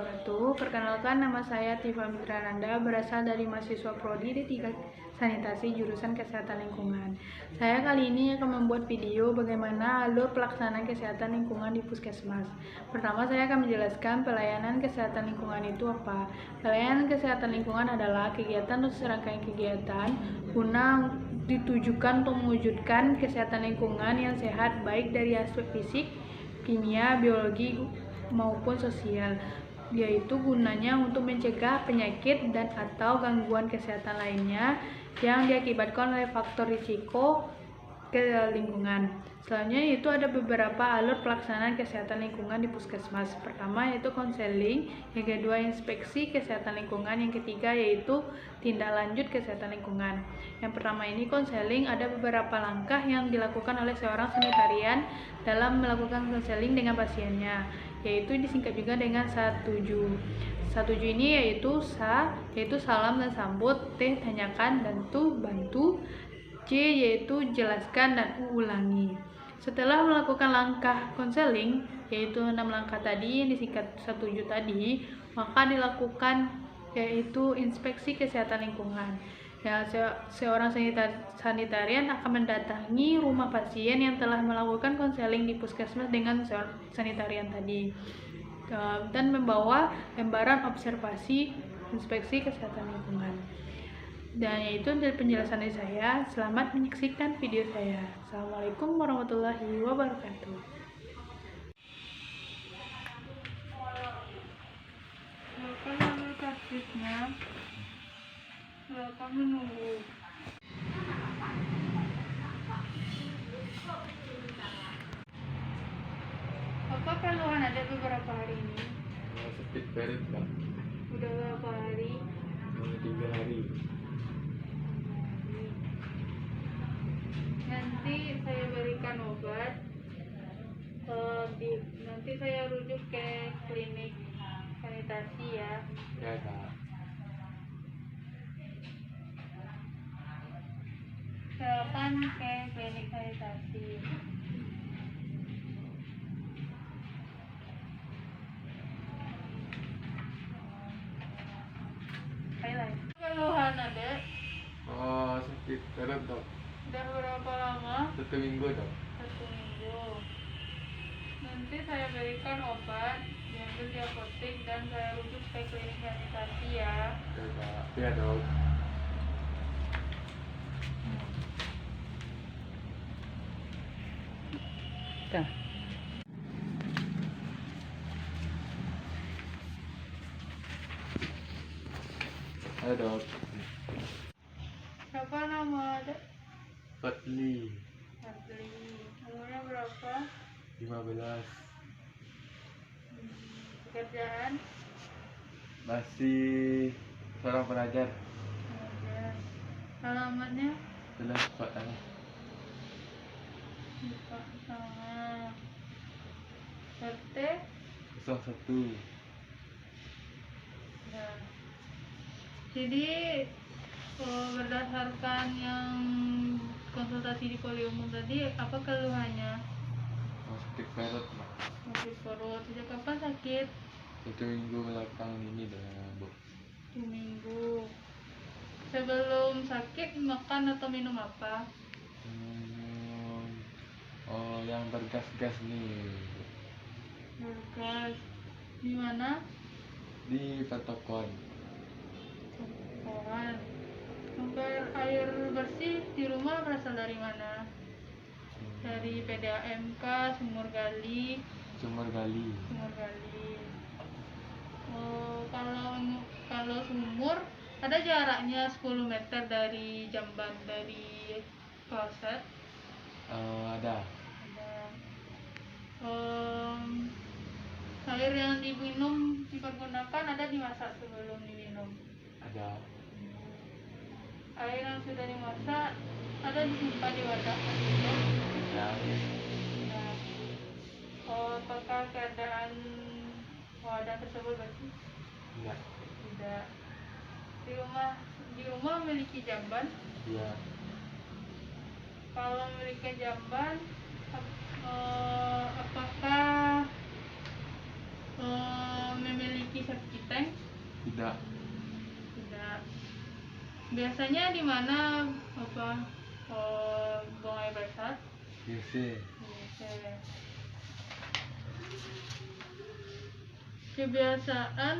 wabarakatuh. Perkenalkan, nama saya Tifa Mitrananda, berasal dari mahasiswa Prodi D3 Sanitasi jurusan Kesehatan Lingkungan. Saya kali ini akan membuat video bagaimana alur pelaksanaan kesehatan lingkungan di Puskesmas. Pertama, saya akan menjelaskan pelayanan kesehatan lingkungan itu apa. Pelayanan kesehatan lingkungan adalah kegiatan atau serangkaian kegiatan guna ditujukan untuk mewujudkan kesehatan lingkungan yang sehat baik dari aspek fisik, kimia, biologi, maupun sosial, yaitu gunanya untuk mencegah penyakit dan atau gangguan kesehatan lainnya yang diakibatkan oleh faktor risiko ke lingkungan. Selanjutnya itu ada beberapa alur pelaksanaan kesehatan lingkungan di Puskesmas. Pertama yaitu konseling, yang kedua inspeksi kesehatan lingkungan, yang ketiga yaitu tindak lanjut kesehatan lingkungan. Yang pertama ini konseling, ada beberapa langkah yang dilakukan oleh seorang sanitarian dalam melakukan konseling dengan pasiennya, yaitu disingkat juga dengan 17. 17 ini yaitu yaitu salam dan sambut, T tanyakan, dan tu bantu, C yaitu jelaskan, dan U ulangi. Setelah melakukan langkah konseling, yaitu 6 langkah tadi yang disingkat 17 tadi, maka dilakukan yaitu inspeksi kesehatan lingkungan. Ya, seorang sanitarian akan mendatangi rumah pasien yang telah melakukan konseling di Puskesmas dengan sanitarian tadi, dan membawa lembaran observasi inspeksi kesehatan lingkungan. Dan itu dari penjelasan dari saya. Selamat menyaksikan video saya. Assalamualaikum warahmatullahi wabarakatuh. Silakan ambil kartusnya. Silakan menunggu. Apa keluhan ada beberapa hari ini? Sakit perut Kak. Udah berapa hari? 3 hari. Nanti saya berikan obat. Nanti saya rujuk ke klinik sanitasi ya. Ya Kak. Silakan ke klinik sanitasi. Keluhan ada? Oh, sakit perut Dok. Udah berapa lama? 1 minggu Dok. 1 minggu. Nanti saya berikan obat, diambil di apotek, dan saya rujuk ke klinik sanitasi ya. Ya Kak. Ya Dok. Ayo Dok. Siapa nama ada? Fadli. Fadli. Umurnya berapa? 15. Pekerjaan? Masih seorang pengajar. Ada. Alamatnya? Jelas Pak. Lupa sama. RT? 01. Nah. Jadi berdasarkan yang konsultasi di poli umum tadi, apa keluhannya? Oh, sakit perut Mak. Sakit perut. Sejak kapan sakit? 1 minggu belakangan ini dah Bu. 1 minggu. Sebelum sakit makan atau minum apa? Oh, yang bergas-gas nih Bu. Berkas. Di mana? Di Petokon. Koran. Sumber air bersih di rumah berasal dari mana? Dari PDAMK, sumur gali. Sumber gali. Sumur gali. Oh, kalau sumur ada jaraknya 10 meter dari jamban, dari kloset. Ada. Ada. Air yang diminum dipergunakan ada dimasak sebelum diminum. Ada. Air yang sudah dimasak ada disimpan di wadah. Ya. Nah, apakah keadaan wadah tersebut bersih? Enggak. Tidak. Di rumah memiliki jamban. Iya. Kalau memiliki jamban, apakah memiliki memiliki septic tank? Tidak. Tidak. Biasanya di mana buang air besar? WC. Oke. Kebiasaan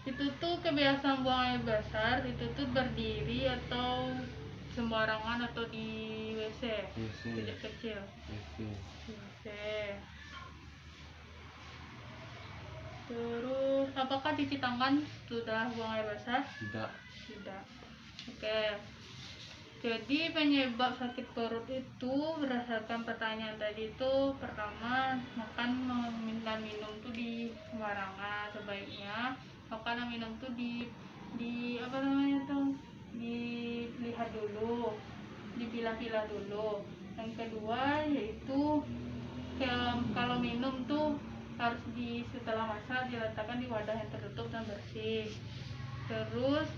itu tuh kebiasaan buang air besar itu tuh berdiri atau sembarangan atau di WC? WC. Sejak kecil. WC. WC. Terus apakah cuci tangan sudah buang air besar? Tidak. Tidak. Oke. Jadi penyebab sakit perut itu berdasarkan pertanyaan tadi itu, pertama makan dan minum tuh di sembarangan. Sebaiknya makan dan minum tuh di apa namanya tuh, dilihat dulu, dipilah-pilah dulu. Yang kedua yaitu kalau minum tuh harus setelah masak diletakkan di wadah yang tertutup dan bersih. Terus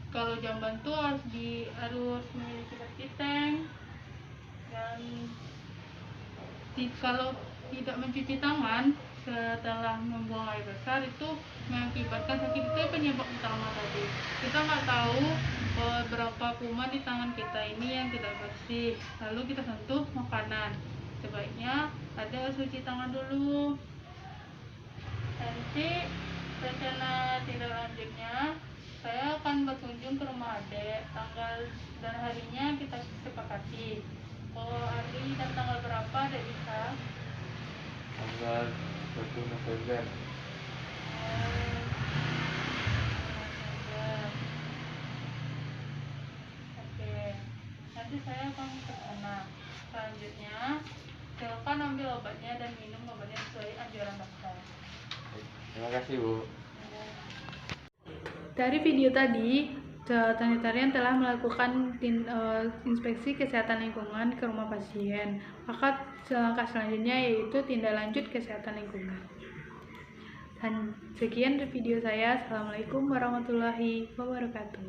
kalau jamban tuh harus memiliki septic tank, dan kalau tidak mencuci tangan setelah membuang air besar itu mengakibatkan sakit. Itu penyebab utama tadi. Kita nggak tahu berapa kuman di tangan kita ini yang tidak bersih, lalu kita sentuh makanan. Sebaiknya ada cuci tangan dulu. Nanti rencana tindak lanjutnya saya akan berkunjung ke rumah adek. Tanggal dan harinya kita sepakati. Hari dan tanggal berapa adek bisa? Tanggal 1 November. Oke, nanti saya akan ke sana. Selanjutnya silakan ambil obatnya dan minum obatnya sesuai anjuran dokter. Terima kasih, Bu. Dari video tadi, sanitarian telah melakukan inspeksi kesehatan lingkungan ke rumah pasien. Maka langkah selanjutnya yaitu tindak lanjut kesehatan lingkungan. Dan sekian video saya. Assalamualaikum warahmatullahi wabarakatuh.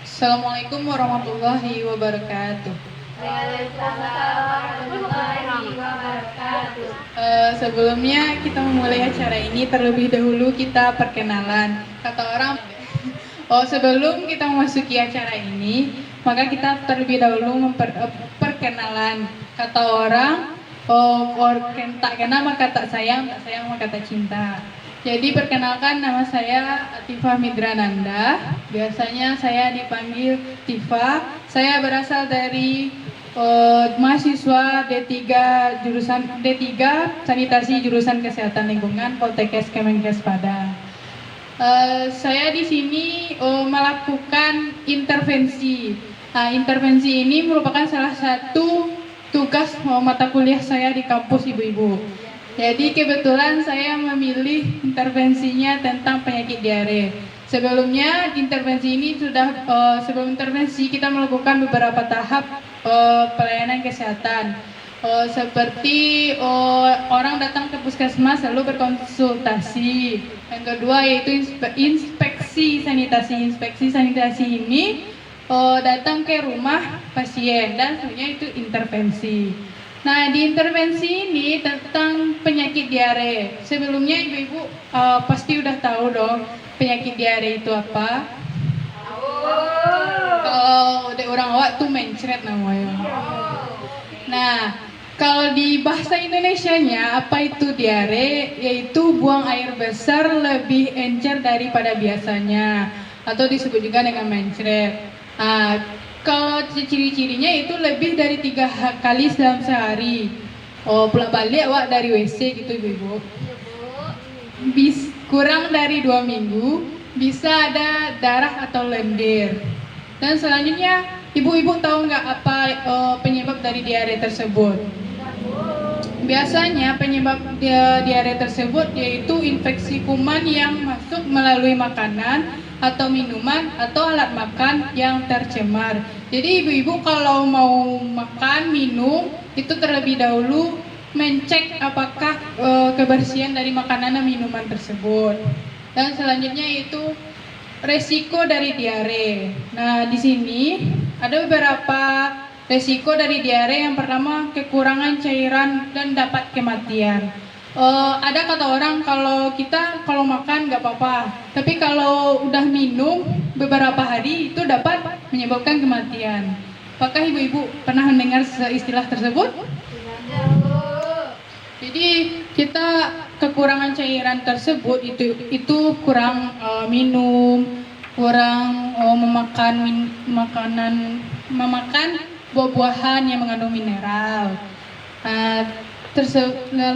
Assalamualaikum warahmatullahi wabarakatuh. Sebelumnya kita memulai acara ini, terlebih dahulu kita perkenalan. Kata orang, sebelum kita memasuki acara ini, maka kita terlebih dahulu perkenalan. Kata orang, tak kenal maka tak sayang maka tak cinta. Jadi perkenalkan, nama saya Tifa Midrananda. Biasanya saya dipanggil Tifa. Saya berasal dari mahasiswa D3 Sanitasi jurusan Kesehatan Lingkungan Poltekkes Kemenkes Padang. Saya di sini melakukan intervensi. Nah, intervensi ini merupakan salah satu tugas mata kuliah saya di kampus ibu-ibu. Jadi kebetulan saya memilih intervensinya tentang penyakit diare. Sebelumnya intervensi ini sebelum intervensi kita melakukan beberapa tahap pelayanan kesehatan. Seperti orang datang ke puskesmas lalu berkonsultasi. Yang kedua yaitu inspeksi sanitasi. Inspeksi sanitasi ini datang ke rumah pasien, dan selanjutnya itu intervensi. Nah, di intervensi ini tentang penyakit diare. Sebelumnya ibu-ibu pasti udah tahu dong penyakit diare itu apa? Kalau udah orang awak tuh mencret namanya. Nah, kalau di bahasa Indonesianya apa itu diare? Yaitu buang air besar lebih encer daripada biasanya, atau disebut juga dengan mencret. Nah, kalau ciri-cirinya itu lebih dari 3 kali dalam sehari. Pulang balik wak dari WC gitu ibu-ibu. Kurang dari 2 minggu bisa ada darah atau lendir. Dan selanjutnya ibu-ibu tahu nggak apa penyebab dari diare tersebut? Biasanya penyebab diare tersebut yaitu infeksi kuman yang masuk melalui makanan atau minuman atau alat makan yang tercemar. Jadi ibu-ibu kalau mau makan, minum, itu terlebih dahulu mencek apakah kebersihan dari makanan dan minuman tersebut. Dan selanjutnya itu resiko dari diare. Nah, di sini ada beberapa resiko dari diare. Yang pertama, kekurangan cairan dan dapat kematian. Ada kata orang kalau makan nggak apa-apa, tapi kalau udah minum beberapa hari itu dapat menyebabkan kematian. Apakah ibu-ibu pernah mendengar istilah tersebut? Jadi kita kekurangan cairan tersebut itu kurang memakan buah-buahan yang mengandung mineral.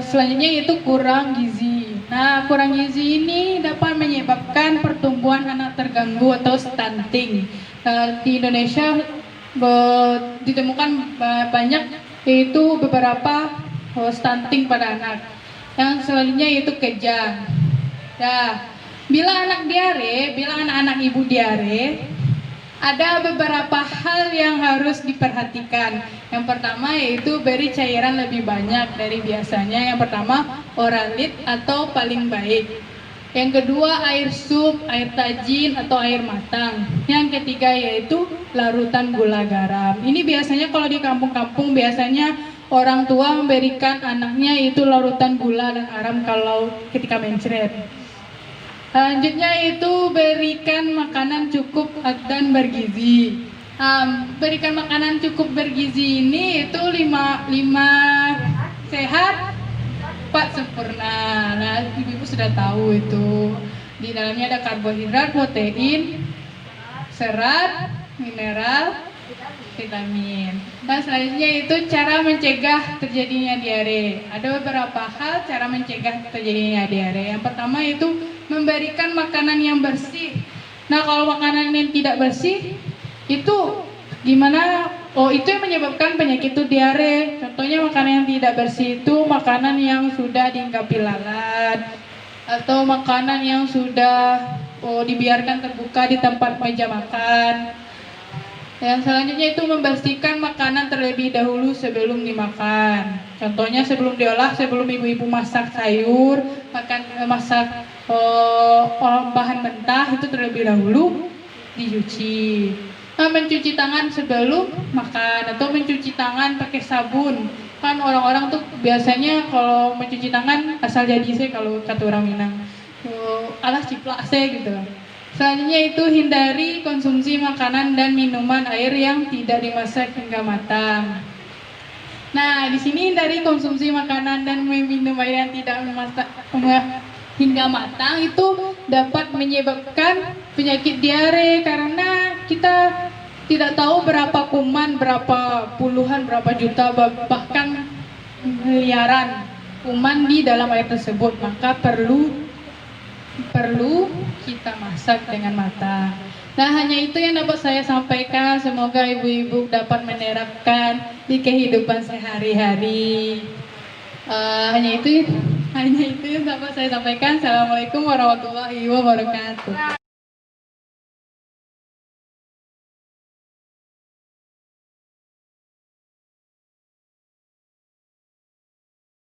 Selanjutnya yaitu kurang gizi. Nah, kurang gizi ini dapat menyebabkan pertumbuhan anak terganggu atau stunting. Di Indonesia ditemukan banyak yaitu beberapa stunting pada anak. Yang selanjutnya yaitu kejang. Nah, bila anak-anak ibu diare, ada beberapa hal yang harus diperhatikan. Yang pertama yaitu beri cairan lebih banyak dari biasanya. Yang pertama Oralit atau paling baik. Yang kedua air sup, air tajin atau air matang. Yang ketiga yaitu larutan gula garam. Ini biasanya kalau di kampung-kampung biasanya orang tua memberikan anaknya itu larutan gula dan garam kalau ketika mencret. Selanjutnya itu berikan makanan cukup dan bergizi. Berikan makanan cukup bergizi ini itu 5 sehat 4 sempurna. Nah, ibu-ibu sudah tahu itu. Di dalamnya ada karbohidrat, protein, serat, mineral, vitamin. Nah, selanjutnya itu cara mencegah terjadinya diare. Ada beberapa hal cara mencegah terjadinya diare. Yang pertama itu memberikan makanan yang bersih. Nah, kalau makanan yang tidak bersih itu gimana? Itu yang menyebabkan penyakit itu diare. Contohnya makanan yang tidak bersih itu makanan yang sudah diingkapi lalat atau makanan yang sudah dibiarkan terbuka di tempat meja makan. Yang selanjutnya itu membersihkan makanan terlebih dahulu sebelum dimakan. Contohnya sebelum diolah, sebelum ibu-ibu masak sayur, masak bahan mentah itu terlebih dahulu dicuci. Nah, mencuci tangan sebelum makan atau mencuci tangan pakai sabun. Kan orang-orang tuh biasanya kalau mencuci tangan asal jadi sih kalau kata orang Minang. Alah ciplak sih gitu. Selanjutnya itu hindari konsumsi makanan dan minuman air yang tidak dimasak hingga matang. Nah, di sini hindari konsumsi makanan dan minum air yang tidak dimasak hingga matang itu dapat menyebabkan penyakit diare karena kita tidak tahu berapa kuman, berapa puluhan, berapa juta, bahkan miliaran kuman di dalam air tersebut. Maka perlu kita masak dengan matang. Nah, hanya itu yang dapat saya sampaikan. Semoga ibu-ibu dapat menerapkan di kehidupan sehari-hari. Hanya itu yang dapat saya sampaikan. Assalamualaikum warahmatullahi wabarakatuh.